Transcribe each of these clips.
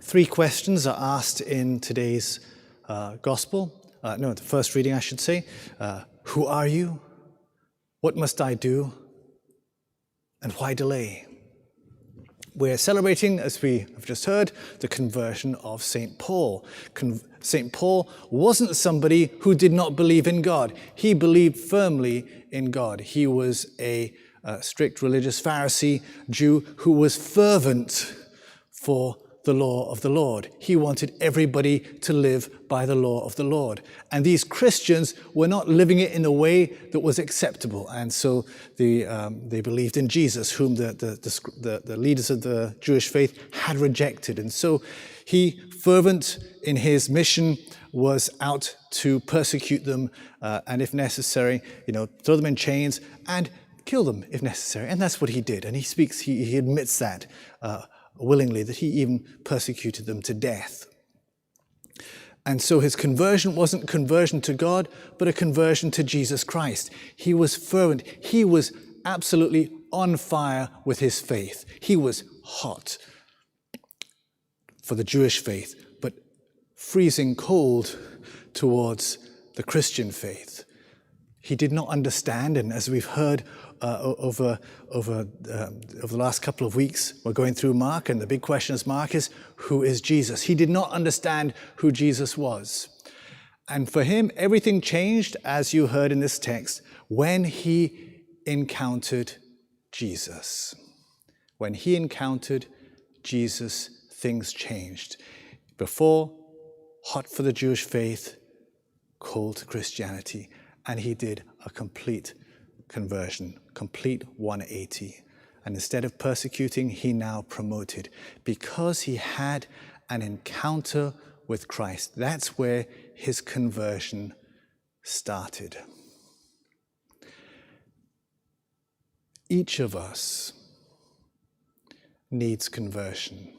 Three questions are asked in today's the first reading, I should say. Who are you? What must I do? And why delay? We're celebrating, as we have just heard, the conversion of St. Paul. St. Paul wasn't somebody who did not believe in God. He believed firmly in God. He was a strict religious Pharisee Jew who was fervent for the law of the Lord. He wanted everybody to live by the law of the Lord. And these Christians were not living it in a way that was acceptable. And so they believed in Jesus, whom the leaders of the Jewish faith had rejected. And so he, fervent in his mission, was out to persecute them and if necessary, throw them in chains and kill them if necessary. And that's what he did. And he admits that willingly, that he even persecuted them to death. And so his conversion wasn't conversion to God, but a conversion to Jesus Christ. He was fervent. He was absolutely on fire with his faith. He was hot for the Jewish faith, but freezing cold towards the Christian faith. He did not understand, and as we've heard over the last couple of weeks, we're going through Mark, and the big question is, Mark, is who is Jesus? He did not understand who Jesus was. And for him, everything changed, as you heard in this text, when he encountered Jesus. When he encountered Jesus, things changed. Before, hot for the Jewish faith, cold to Christianity. And he did a complete conversion, complete 180. And instead of persecuting, he now promoted, because he had an encounter with Christ. That's where his conversion started. Each of us needs conversion.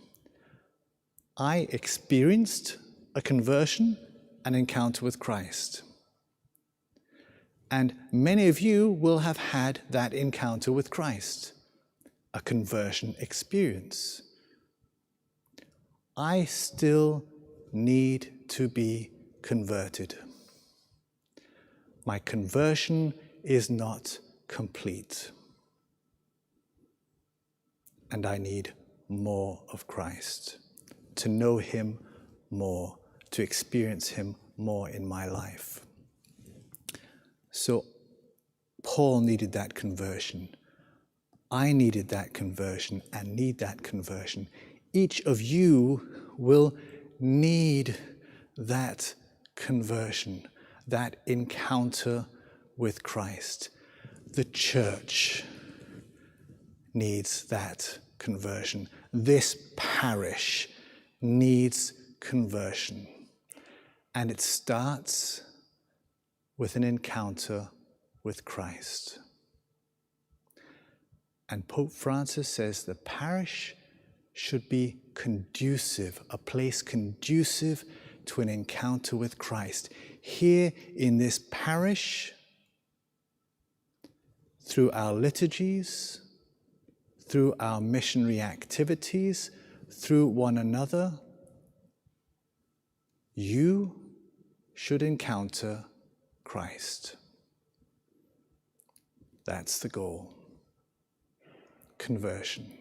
I experienced a conversion, an encounter with Christ. And many of you will have had that encounter with Christ, a conversion experience. I still need to be converted. My conversion is not complete. And I need more of Christ, to know him more, to experience him more in my life. So Paul needed that conversion. I needed that conversion and need that conversion. Each of you will need that conversion, that encounter with Christ. The church needs that conversion. This parish needs conversion. And it starts with an encounter with Christ. And Pope Francis says the parish should be conducive, a place conducive to an encounter with Christ. Here in this parish, through our liturgies, through our missionary activities, through one another, you should encounter Christ. That's the goal. Conversion.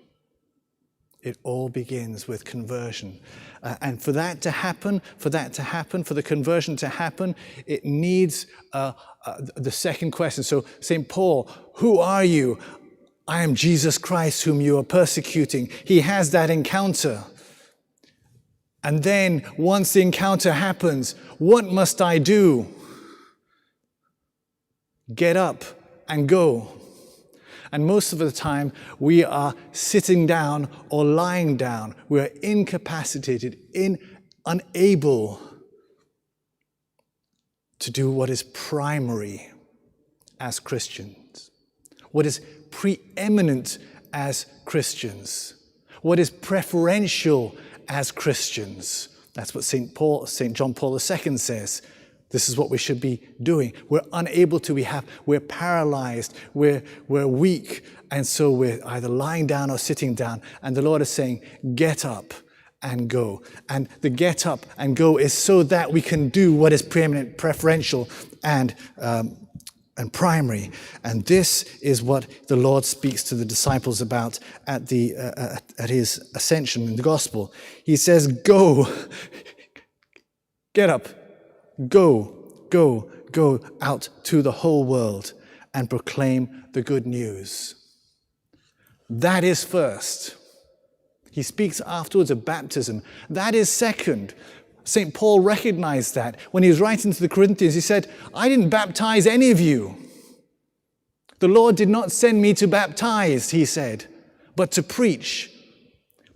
It all begins with conversion. And for that to happen, for the conversion to happen, it needs the second question. So St. Paul, who are you? I am Jesus Christ whom you are persecuting. He has that encounter. And then once the encounter happens, what must I do? Get up and go. And most of the time, we are sitting down or lying down. We are incapacitated, unable to do what is primary as Christians, what is preeminent as Christians, what is preferential as Christians. That's what St. John Paul II says. This is what we should be doing. We're unable to, we're paralyzed, we're weak, and so we're either lying down or sitting down. And the Lord is saying, get up and go. And the get up and go is so that we can do what is preeminent, preferential, and primary. And this is what the Lord speaks to the disciples about at his ascension in the gospel. He says, go, get up, go out to the whole world and proclaim the good news. That is first. He speaks afterwards of baptism. That is second. St. Paul recognized that. When he was writing to the Corinthians, he said, I didn't baptize any of you. The Lord did not send me to baptize, he said, but to preach.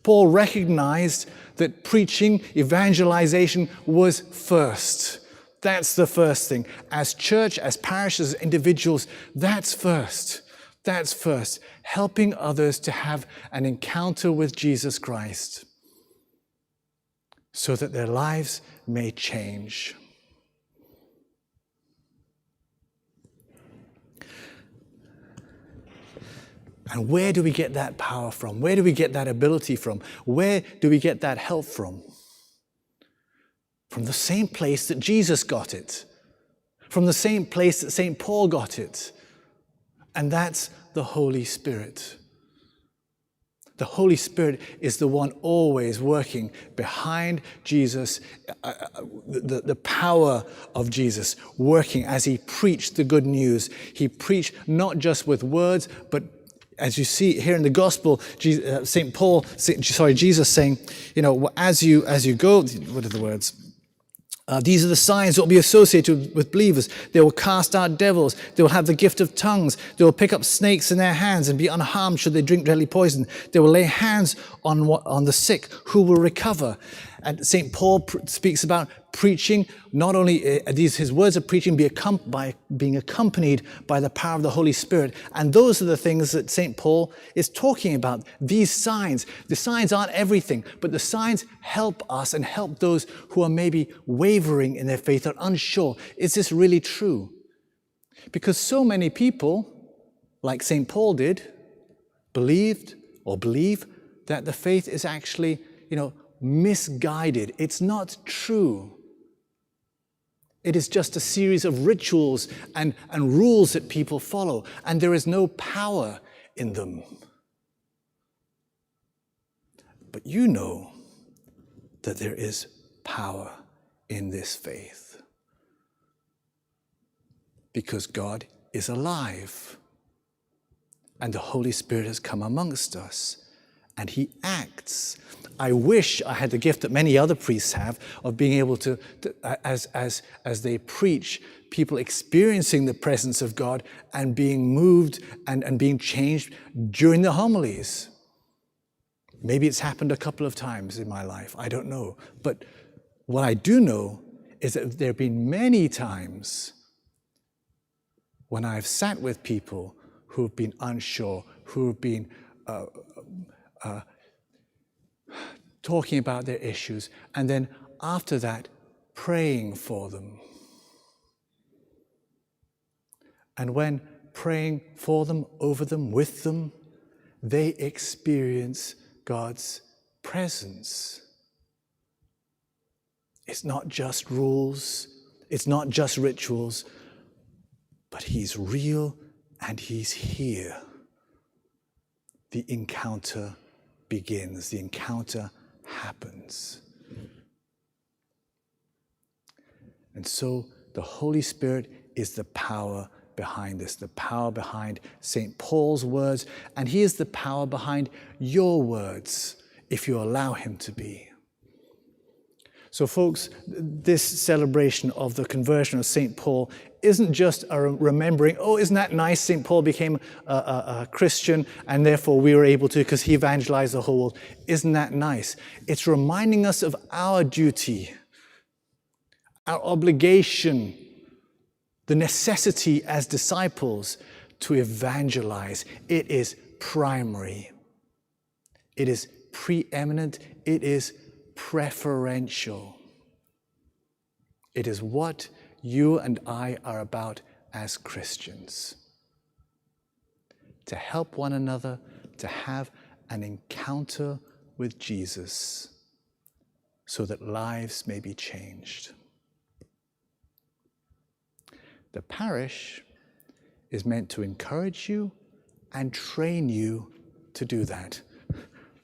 Paul recognized that preaching, evangelization was first. That's the first thing. As church, as parishes, as individuals, that's first. That's first. Helping others to have an encounter with Jesus Christ so that their lives may change. And where do we get that power from? Where do we get that ability from? Where do we get that help from? From the same place that Jesus got it. From the same place that St. Paul got it. And that's the Holy Spirit. The Holy Spirit is the one always working behind Jesus, the power of Jesus, working as he preached the good news. He preached not just with words, but as you see here in the gospel, Jesus saying, as you go, what are the words? These are the signs that will be associated with believers. They will cast out devils. They will have the gift of tongues. They will pick up snakes in their hands and be unharmed should they drink deadly poison. They will lay hands on the sick who will recover. And St. Paul speaks about preaching, not only his words of preaching being accompanied by the power of the Holy Spirit. And those are the things that St. Paul is talking about. These signs. The signs aren't everything, but the signs help us and help those who are maybe wavering in their faith or unsure. Is this really true? Because so many people, like St. Paul did, believe that the faith is actually, misguided. It's not true. It is just a series of rituals and rules that people follow, and there is no power in them. But you know that there is power in this faith because God is alive and the Holy Spirit has come amongst us and he acts. I wish I had the gift that many other priests have of being able to as they preach, people experiencing the presence of God and being moved and being changed during the homilies. Maybe it's happened a couple of times in my life. I don't know. But what I do know is that there have been many times when I've sat with people who have been unsure, who have been talking about their issues, and then after that, praying for them. And when praying for them, over them, with them, they experience God's presence. It's not just rules, it's not just rituals, but he's real and he's here. The encounter begins, the encounter happens. And so the Holy Spirit is the power behind this, the power behind St. Paul's words, and he is the power behind your words, if you allow him to be. So folks, this celebration of the conversion of St. Paul isn't just a remembering, oh, isn't that nice? St. Paul became a Christian and therefore we were able to, because he evangelized the whole world. Isn't that nice? It's reminding us of our duty, our obligation, the necessity as disciples to evangelize. It is primary. It is preeminent. It is preferential. It is what you and I are about as Christians. To help one another, to have an encounter with Jesus. so that lives may be changed. The parish is meant to encourage you and train you to do that.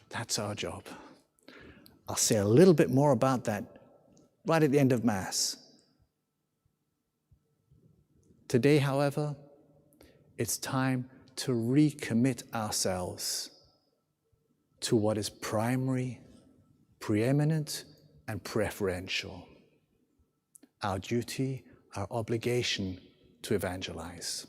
That's our job. I'll say a little bit more about that right at the end of Mass. Today, however, it's time to recommit ourselves to what is primary, preeminent, and preferential. Our duty, our obligation to evangelize.